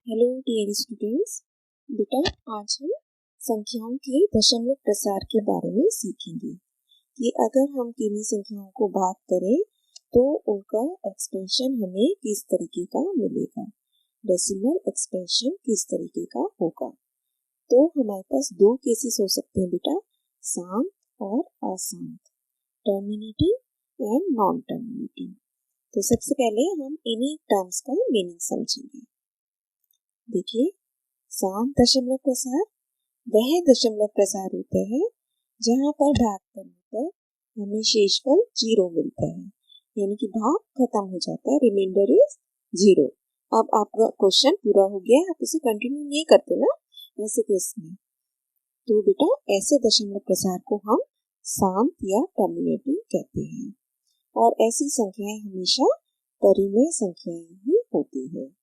Hello dear students. बेटा आज हम संख्याओं के दशमलव प्रसार के बारे में सीखेंगे कि अगर हम किन्हीं संख्याओं को भाग करें तो उनका एक्सपेंशन हमें किस तरीके का मिलेगा, डेसिमल एक्सपेंशन किस तरीके का होगा। तो हमारे पास दो केसेस हो सकते हैं बेटा, शांत और अशांत, टर्मिनेटिंग एंड नॉन टर्मिनेटिंग। तो सबसे पहले हम इन्हीं टर्म्स का मीनिंग समझेंगे। देखिए, शांत दशमलव प्रसार वह दशमलव प्रसार होता है जहां पर भाग करने पर हमें शेषफल 0 मिलता है, यानी कि भाग खत्म हो जाता है, रिमाइंडर इज 0। अब आपका क्वेश्चन पूरा हो गया, आप इसे कंटिन्यू नहीं करते ना ऐसे केस में, तो बेटा ऐसे दशमलव प्रसार को हम शांत या टर्मिनेटिंग कहते हैं। और ऐसी संख्याएं हमेशा परिमेय संख्याएं ही होती है।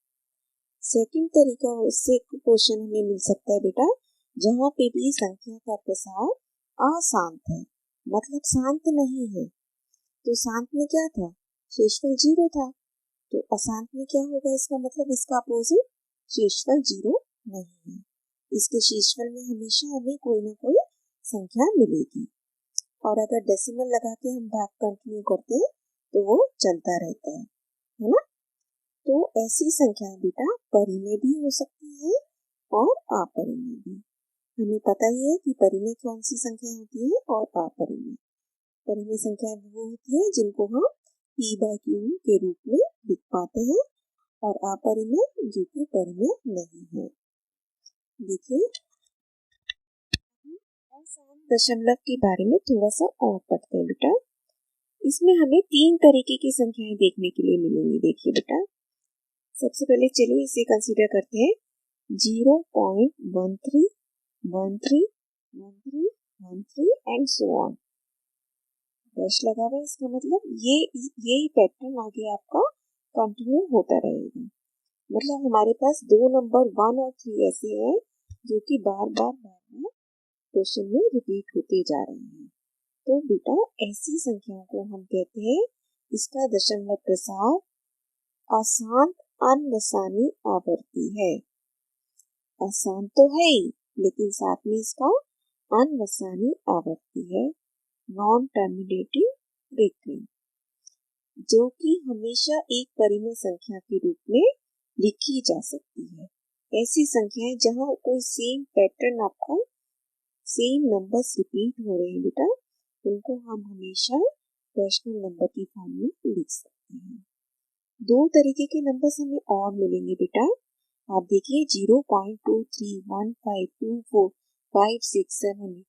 सेकंड तरीका उससे क्वेश्चन हमें मिल सकता है बेटा, जहाँ पे भी संख्या का प्रसार अशांत है, मतलब शांत नहीं है। तो शांत में क्या था, शेषफल 0 था। तो अशांत में क्या होगा, इसका मतलब इसका अपोजिट, शेषफल 0 नहीं है। इसके शेषफल में हमेशा हमें कोई ना कोई संख्या मिलेगी। और अगर डेसिमल लगा के हम भाग कंटिन्यू करते हैं तो वो चलता रहता है ना। तो ऐसी संख्याएं बेटा परिमेय भी हो सकती है और अपरिमेय भी। हमें पता ही है कि परिमेय कौन सी संख्याएं होती है और अपरिमेय। परिमेय संख्याएं वो होती है जिनको हम p/q के रूप में लिख पाते हैं, और अपरिमेय जो कि परिमेय नहीं है। देखिए, अशांत दशमलव के बारे में थोड़ा सा और पढ़ते हैं बेटा। इसमें हमें 3 तरीके की संख्याएं देखने के लिए मिलेंगी। देखिए बेटा, सबसे पहले चलिए इसे कंसीडर करते हैं 0.13, 13, 13, 13 एंड सो ऑन। डैश लगा हुआ है, इसका मतलब यही पैटर्न आगे आपका कंटिन्यू होता रहेगा। मतलब हमारे पास दो नंबर 1 और 3 ऐसे हैं जो कि बार बार क्वेश्चन में रिपीट होते जा रहे हैं। तो बेटा ऐसी संख्याओं को हम कहते हैं, इसका दशमलव प्रसार अशांत अनवसानी आवर्ती है। आसान तो है ही, लेकिन साथ में इसका अनवसानी आवर्ती है, नॉन टर्मिनेटिंग रिकरिंग, जो कि हमेशा एक परिमेय संख्या के रूप में लिखी जा सकती है। ऐसी संख्याएं जहां कोई सेम पैटर्न, आपका सेम नंबर्स रिपीट हो रहे हैं बेटा, उनको हम हमेशा रैशनल नंबर की फॉर्म में लिख सकते हैं। दो तरीके के नंबर्स हमें और मिलेंगे बेटा। आप देखिए 0.2315524567,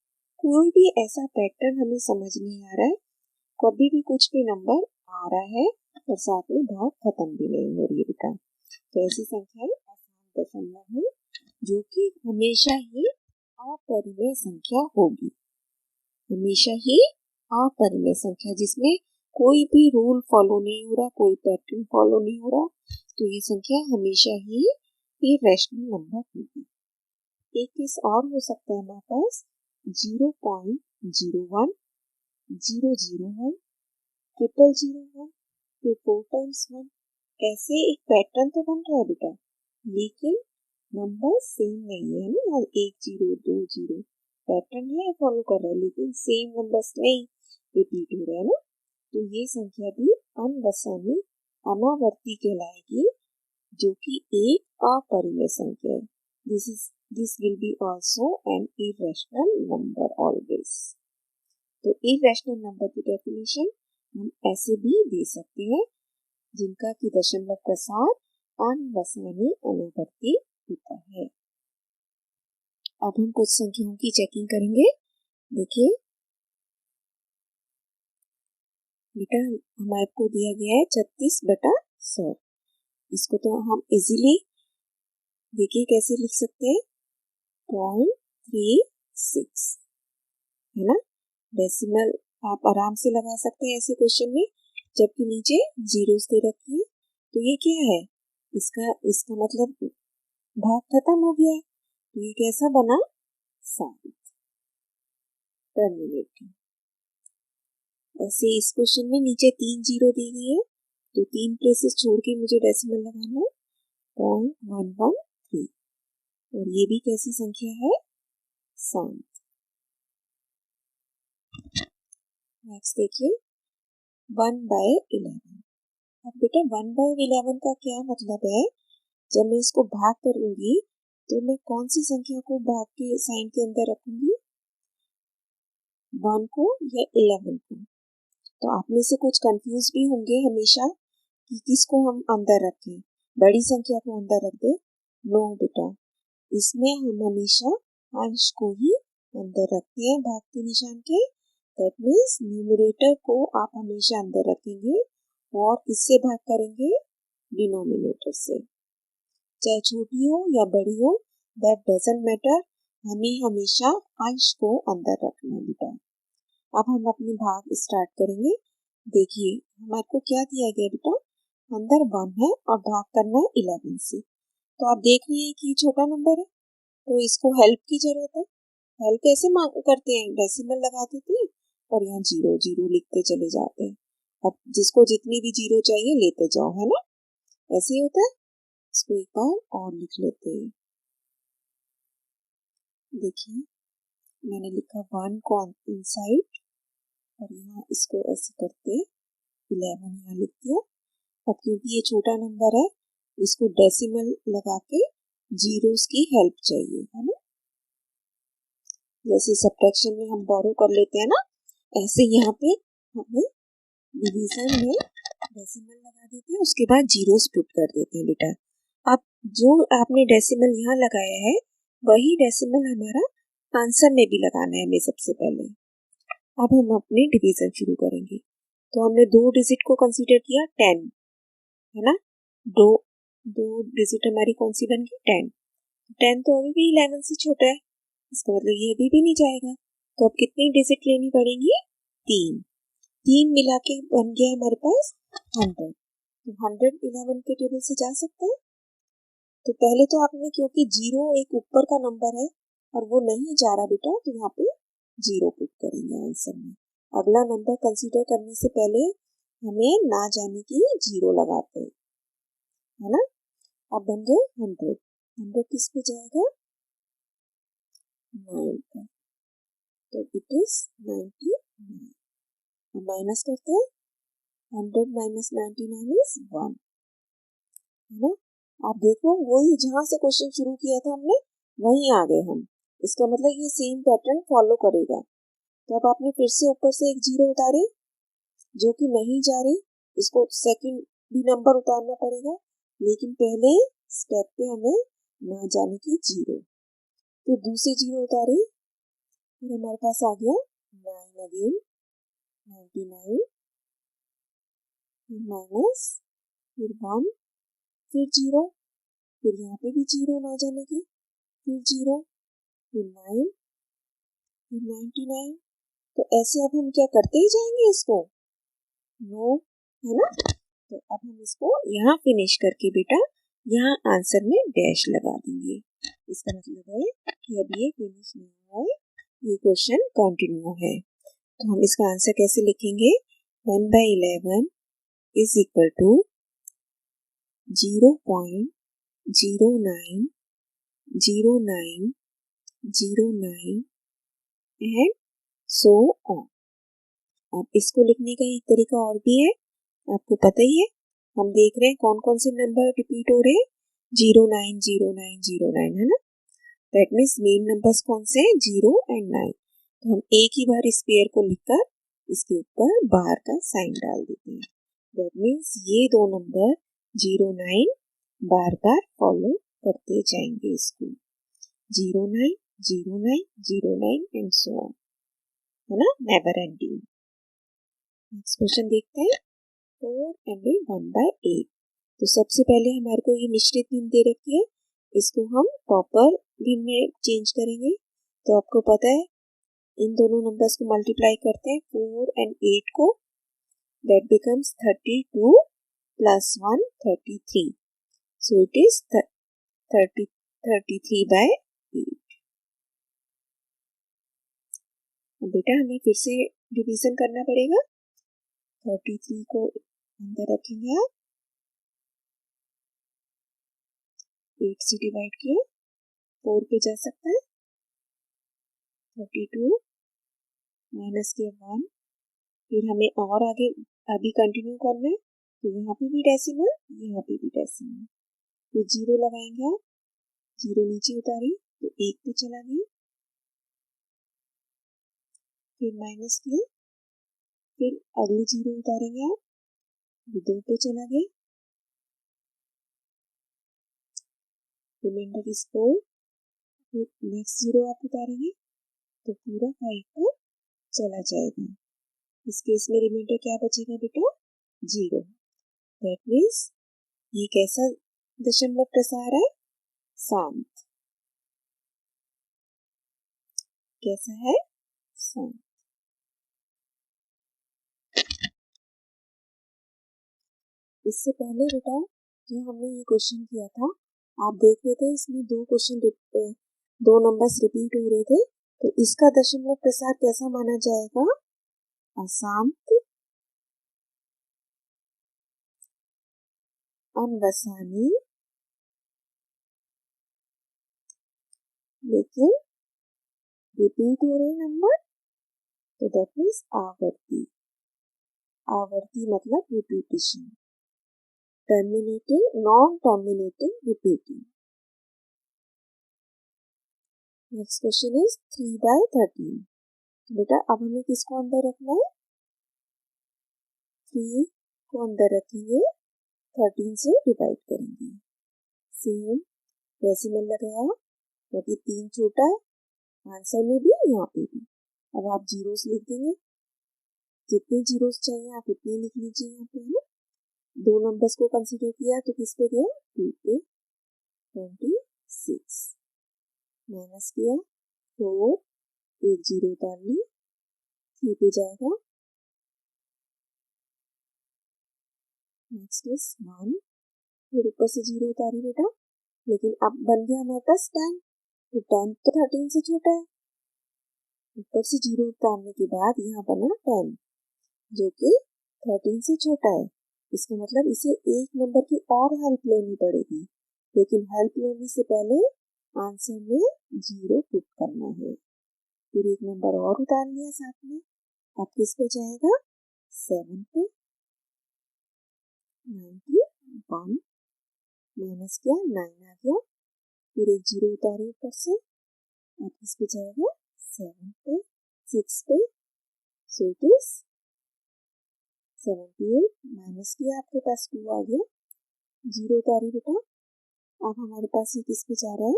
कोई भी ऐसा पैटर्न हमें समझ नहीं आ रहा है, कभी भी कुछ भी नंबर आ रहा है और साथ में भाग खत्म भी नहीं हो रही है बेटा। तो ऐसी संख्या आसान दशमलव है जो कि हमेशा ही अपरिमेय संख्या होगी, हमेशा ही अपरिमेय संख्या, जिसमें कोई भी रूल फॉलो नहीं हो रहा, कोई पैटर्न फॉलो नहीं हो रहा, तो ये संख्या हमेशा ही इरैशनल नंबर होगी। एक केस और हो सकता है हमारे पास 0.01, 001, 000, फिर 4 टाइम्स 1। ऐसे एक पैटर्न तो बन रहा है बेटा, लेकिन नंबर सेम नहीं है ना। 1 0 2 0 पैटर्न है, फॉलो कर रहा है, लेकिन सेम नंबर्स नहीं रिपीट हो रहा है ना। तो ये संख्या भी अनवसानी अनावर्ती कहलाएगी, जो कि एक अपरिमेय संख्या है। This will be also an irrational number always. तो इरैशनल नंबर की डेफिनेशन हम ऐसे भी दे सकते हैं, जिनका कि दशमलव प्रसार अनवसानी अनावर्ती होता है। अब हम कुछ संख्याओं की चेकिंग करेंगे। देखिए बेटा, हमारे को दिया गया है 36/100। इसको तो हम इजीली देखिए कैसे लिख सकते हैं, 0.36 है ना। डेसिमल आप आराम से लगा सकते हैं ऐसे क्वेश्चन में, जबकि नीचे जीरोस दे रखी है। तो ये क्या है, इसका मतलब भाग खत्म हो गया है। तो ये कैसा बना, शांत टर्मिनेटिंग। ऐसे इस क्वेश्चन में नीचे 3 जीरो दी गई है, तो 3 प्लेसेस छोड़ के मुझे डेसिमल लगाना है, 0.11 3 और ये भी कैसी संख्या है? शांत। नेक्स्ट देखिए 1/11। अब बेटा 1/11 का क्या मतलब है? जब मैं इसको भाग करूंगी तो मैं कौन सी संख्या को भाग के साइन के अंदर रखूंगी? 1 को या 11 को? तो आप में से कुछ कंफ्यूज भी होंगे हमेशा कि किसको हम अंदर रखें, बड़ी संख्या को अंदर रख दे। नो बेटा, इसमें हम हमेशा अंश को ही अंदर रखते हैं भाग के निशान के। दैट मीन्स न्यूमरेटर को आप हमेशा अंदर रखेंगे और किससे भाग करेंगे? डिनोमिनेटर से। चाहे छोटी हो या बड़ी हो, दैट डजंट मैटर, हमें हमेशा अंश को अंदर रखना है बेटा। अब हम अपनी भाग स्टार्ट करेंगे। देखिए हमारे को क्या दिया गया बेटा? अंदर 1 है और भाग करना है 11 से। तो आप देख रहे हैं कि छोटा नंबर है तो इसको हेल्प की जरूरत है। हेल्प कैसे करते हैं? डेसिमल लगा देते हैं और यहाँ 0 0 लिखते चले जाते हैं। अब जिसको जितनी भी 0 चाहिए लेते जाओ, है ना? ऐसे ही होता है। इसको एक बार और लिख लेते हैं। देखिए मैंने लिखा 1 को इनसाइड और यहाँ इसको ऐसे करते 11 यहाँ लिख दिया। अब क्योंकि ये छोटा नंबर है इसको डेसिमल लगा के जीरोस की हेल्प चाहिए, है ना? जैसे सब्ट्रैक्शन में हम बोरो कर लेते हैं ना, ऐसे यहाँ पे हमें डिवीजन में डेसिमल लगा देते हैं, उसके बाद जीरोस पुट कर देते हैं बेटा। अब जो आपने डेसिमल यहाँ लगाया है वही डेसिमल हमारा आंसर में भी लगाना है हमें सबसे पहले। अब हम अपने डिवीजन शुरू करेंगे। तो हमने 2 डिजिट को कंसीडर किया 10, है ना? दो दो डिजिट हमारी कौन सी बन गई? 10। 10 तो अभी भी 11 से छोटा है, इसका मतलब ये अभी भी नहीं जाएगा। तो अब कितनी डिजिट लेनी पड़ेगी? 3। 3 मिला के बन गया हमारे पास 100। तो 111 के टेबल से जा सकता है। तो पहले तो आपने, क्योंकि 0 एक ऊपर का नंबर है और वो नहीं जा रहा बेटा, तो यहाँ पे 0 पुट करेंगे आंसर में। अगला नंबर कंसीडर करने से पहले हमें ना जाने की 0 लगाते हैं, है ना? अब बन गए 100। 100 किस पे जाएगा? 9 पर। तो इट इज 99। अब माइनस करते हैं। 100 माइनस 99 इज 1, है ना? आप देखो वही जहां से क्वेश्चन शुरू किया था हमने वहीं आ गए हम। इसका मतलब ये सेम पैटर्न फॉलो करेगा। तो अब आपने फिर से ऊपर से एक 0 उतारे जो कि नहीं जा रही, इसको सेकंड भी नंबर उतारना पड़ेगा, लेकिन पहले स्टेप पे हमें ना जाने की 0। तो दूसरे 0 उतारे, फिर हमारे पास आ गया 9 अगेन, 99, फिर माइनस, फिर 1, फिर 0, फिर यहाँ पे भी 0 ना जाने की, फिर 0, फिर 9, फिर 99। तो ऐसे अब हम क्या करते ही जाएंगे इसको? नो, है ना? तो अब हम इसको यहाँ फिनिश करके बेटा यहाँ आंसर में डैश लगा देंगे। इसका मतलब है कि अब ये फिनिश नहीं हुआ है, ये क्वेश्चन कंटिन्यू है। तो हम इसका आंसर कैसे लिखेंगे? 1/11 is equal to 0.090909 and so on. अब इसको लिखने का एक तरीका और भी है, आपको पता ही है। हम देख रहे हैं कौन कौन से नंबर रिपीट हो रहे हैं? 090909, है ना? दैट मीन्स मेन नंबर्स कौन से हैं? 0 एंड 9। तो हम एक ही बार इस पेयर को लिखकर इसके ऊपर बार का साइन डाल देते हैं। दैट मीन्स ये दो नंबर 09 बार बार फॉलो करते जाएंगे इसको। 09 09 09 एंड सो ऑन, है ना? Never ending. नेक्स्ट क्वेश्चन देखते हैं। 4 एंड 1/8। तो सबसे पहले हमारे को ये मिश्रित भिन्न दे रखी है, इसको हम प्रॉपर भिन्न में चेंज करेंगे। तो आपको पता है इन दोनों नंबर्स को मल्टीप्लाई करते हैं 4 एंड 8 को, that becomes 32 plus 1 33। So it is 33/8। बेटा हमें फिर से डिवीजन करना पड़ेगा। 33 को अंदर रखेंगे आप, 8 से डिवाइड किया, 4 पे जा सकता है, 32 माइनस के 1, फिर हमें और आगे अभी कंटिन्यू करना है, तो यहाँ पे भी डेसिमल, यहाँ पे भी डेसिमल, फिर 0 लगाएंगे आप, 0 नीचे उतारी तो 1 पे चला गया, फिर माइनस किया, फिर अगली 0 उतारेंगे आप, 2 पे चला गया, रिमाइंडर इज 4, फिर नेक्स्ट 0 आप उतारेंगे तो पूरा 5 पर चला जाएगा। इस केस में रिमाइंडर क्या बचेगा बेटा? 0। दैट मीन्स ये कैसा दशमलव प्रसार है? शांत। कैसा है? शांत। इससे पहले बेटा जो हमने ये क्वेश्चन किया था, आप देख रहे थे इसमें दो नंबर्स रिपीट हो रहे थे, तो इसका दशमलव प्रसार कैसा माना जाएगा? अशांत, अनवसानी, लेकिन रिपीट हो रहे नंबर, तो दैट मीन्स आवर्ती। आवर्ती मतलब repetition. Terminating, non terminating, repeating. Next question is 3/13। बेटा अब हमें किसको अंदर रखना है? 3 को अंदर रखेंगे, 13 से डिवाइड करेंगे। सेम डेसिमल लगाया, क्योंकि 3 छोटा है, आंसर में भी यहाँ पे भी। अब आप जीरोस लिख देंगे, जितने जीरोस चाहिए आप उतने लिख लीजिए यहाँ पे, है ना। 2 नंबर्स को कंसीडर किया तो किस पे गया? 2 पे, 26 माइनस किया, 4, 1 0 उतार ली, 3 पे जाएगा, नेक्स्ट इज 1, फिर ऊपर से 0 उतारी बेटा, लेकिन अब बन गया हमारे पास 10, तो 10 तो 13 से छोटा है, ऊपर से 0 उतारने के बाद यहाँ बना 10 जो कि 13 से छोटा है। इसका मतलब इसे एक नंबर की और हेल्प लेनी पड़ेगी, लेकिन हेल्प लेने से पहले आंसर में 0 पुट करना है। फिर एक नंबर और उतार लिया साथ में, अब किस पे जाएगा? 7 पे, 91 माइनस किया, 9 आ गया, फिर एक 0 उतारे ऊपर से, अब किस पे जाएगा? 7 पे, 6 पे, सो इट इज 78 माइनस किया, आपके पास 2 आ गया, 0 उतारी बेटा, अब हमारे पास ये किस पे जा रहा है?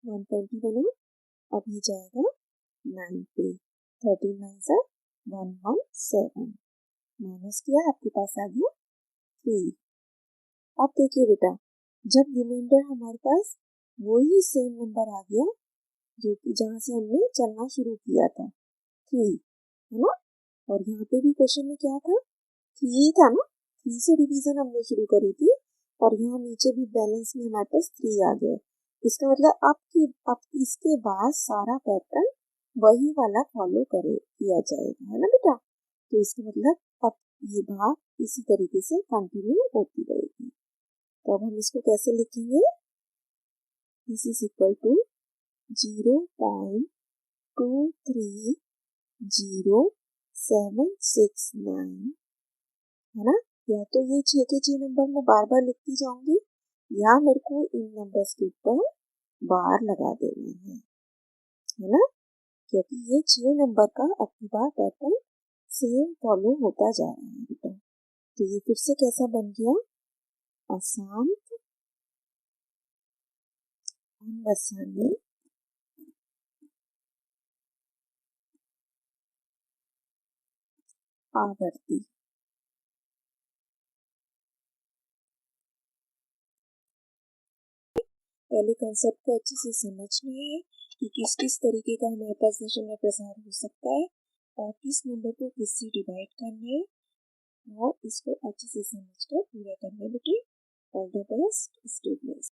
120 बना, अब ये जाएगा 9 पे, 13 9 से 117 माइनस किया, आपके पास आ गया 3। अब देखिए बेटा, जब रिमाइंडर हमारे पास वही सेम नंबर आ गया जो कि जहाँ से हमने चलना शुरू किया था, 3, है ना। और यहाँ पे भी क्वेश्चन में क्या था? 3 था ना, 3 से डिवीजन हमने शुरू करी थी, और यहाँ नीचे भी बैलेंस में हमारे पास 3 आ गया। इसका मतलब अब इसके बाद सारा पैटर्न वही वाला फॉलो किया जाएगा, है ना बेटा। तो इसका मतलब अब ये भाग इसी तरीके से कंटिन्यू होती रहेगी। तो अब हम इसको कैसे लिखेंगे? दिस इज इक्वल टू 0.23069, है ना। या तो ये 6 के 6 नंबर में बार बार लिखती जाऊंगी, या मेरे को इन नंबर्स के ऊपर बार लगा देना है ना, क्योंकि ये 6 नंबर का अब की बार पैटर्न सेम फॉलो होता जा रहा है बेटा। तो ये फिर से कैसा बन गया? अशांत, अनवसानी, आवर्ती। पहले कंसेप्ट को अच्छे से समझना है कि किस किस तरीके का हमारे पास दशमलव प्रसार हो सकता है, और किस नंबर को किससे डिवाइड करना है, और इसको अच्छे से समझकर पूरा करना बेटे। All the best, stay blessed.